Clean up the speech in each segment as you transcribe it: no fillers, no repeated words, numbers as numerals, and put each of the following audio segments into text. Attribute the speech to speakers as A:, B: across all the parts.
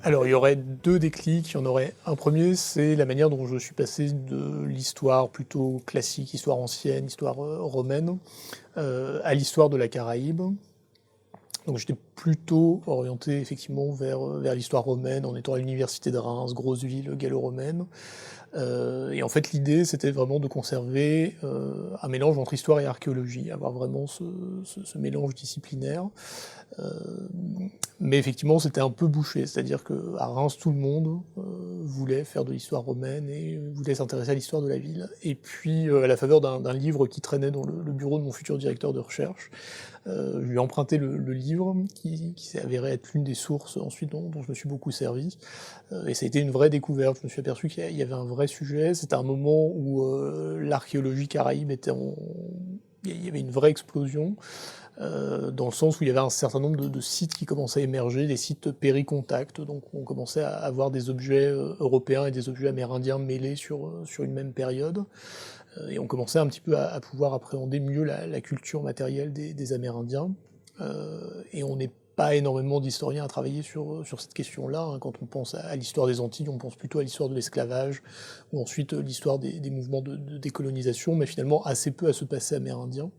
A: Alors, il y aurait 2 déclics. Il y en aurait un premier, c'est la manière dont je suis passé de l'histoire plutôt classique, histoire ancienne, histoire, romaine, à l'histoire de la Caraïbe. Donc j'étais plutôt orienté effectivement vers l'histoire romaine en étant à l'université de Reims, grosse ville gallo-romaine. Et en fait l'idée c'était vraiment de conserver, un mélange entre histoire et archéologie, avoir vraiment ce mélange disciplinaire. Mais effectivement, c'était un peu bouché, c'est-à-dire qu'à Reims, tout le monde voulait faire de l'histoire romaine et voulait s'intéresser à l'histoire de la ville. Et puis, à la faveur d'un livre qui traînait dans le bureau de mon futur directeur de recherche, je lui ai emprunté le livre, qui s'est avéré être l'une des sources ensuite dont je me suis beaucoup servi. Et ça a été une vraie découverte, je me suis aperçu qu'il y avait un vrai sujet, c'était un moment où l'archéologie caraïbe était en... Il y avait une vraie explosion, dans le sens où il y avait un certain nombre de sites qui commençaient à émerger, des sites péricontacts, donc on commençait à avoir des objets européens et des objets amérindiens mêlés sur une même période, et on commençait un petit peu à pouvoir appréhender mieux la culture matérielle des Amérindiens, et on n'est pas énormément d'historiens à travailler sur cette question-là, hein. Quand on pense à l'histoire des Antilles, on pense plutôt à l'histoire de l'esclavage, ou ensuite l'histoire des mouvements de décolonisation, mais finalement assez peu à ce passé amérindien.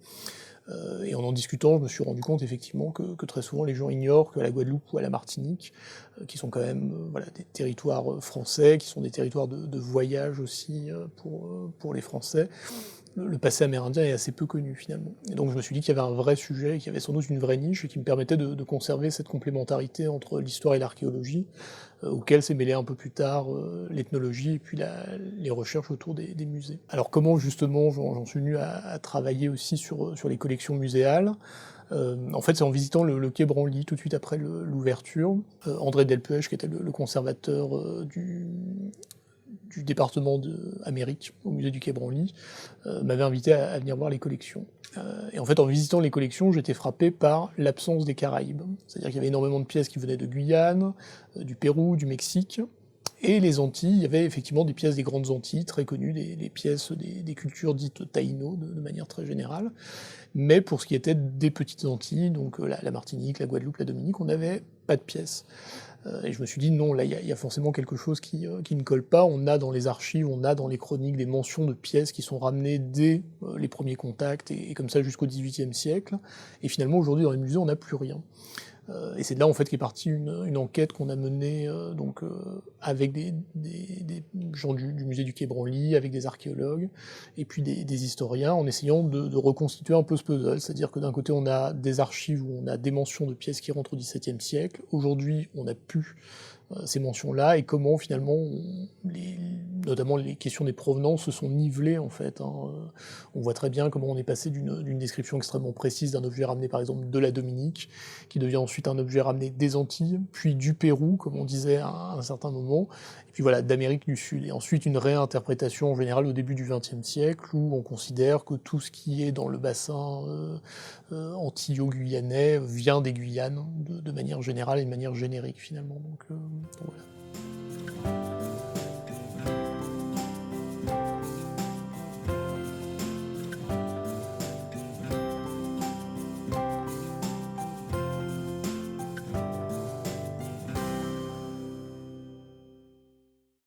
A: Et en discutant, je me suis rendu compte effectivement que très souvent les gens ignorent qu'à la Guadeloupe ou à la Martinique, qui sont quand même voilà, des territoires français, qui sont des territoires de voyage aussi pour les Français, le passé amérindien est assez peu connu finalement. Et donc je me suis dit qu'il y avait un vrai sujet, qu'il y avait sans doute une vraie niche, et qui me permettait de conserver cette complémentarité entre l'histoire et l'archéologie, auquel s'est mêlé un peu plus tard l'ethnologie et puis les recherches autour des musées. Alors comment justement j'en suis venu à travailler aussi sur les collections muséales? En fait, c'est en visitant le quai Branly tout de suite après l'ouverture. André Delpech, qui était le conservateur du département d'Amérique au musée du quai Branly, m'avait invité à venir voir les collections. Et en fait, en visitant les collections, j'étais frappé par l'absence des Caraïbes. C'est-à-dire qu'il y avait énormément de pièces qui venaient de Guyane, du Pérou, du Mexique, et les Antilles, il y avait effectivement des pièces des grandes Antilles, très connues, des pièces des cultures dites taïno, de manière très générale. Mais pour ce qui était des petites Antilles, donc la Martinique, la Guadeloupe, la Dominique, on n'avait pas de pièces. Et je me suis dit, non, là, il y a forcément quelque chose qui ne colle pas. On a dans les archives, on a dans les chroniques des mentions de pièces qui sont ramenées dès les premiers contacts, et comme ça jusqu'au XVIIIe siècle. Et finalement, aujourd'hui, dans les musées, on n'a plus rien. Et c'est de là en fait qu'est partie une enquête qu'on a menée avec des gens du musée du Quai Branly, avec des archéologues, et puis des historiens, en essayant de reconstituer un peu ce puzzle. C'est-à-dire que d'un côté on a des archives où on a des mentions de pièces qui rentrent au XVIIe siècle, aujourd'hui on n'a plus ces mentions-là, et comment finalement, notamment les questions des provenances, se sont nivelées en fait, hein. On voit très bien comment on est passé d'une description extrêmement précise d'un objet ramené par exemple de la Dominique, qui devient ensuite un objet ramené des Antilles, puis du Pérou, comme on disait à un certain moment, et puis voilà, d'Amérique du Sud. Et ensuite une réinterprétation en général au début du XXe siècle, où on considère que tout ce qui est dans le bassin antillo-guyanais vient des Guyanes, de manière générale et de manière générique finalement. Donc voilà.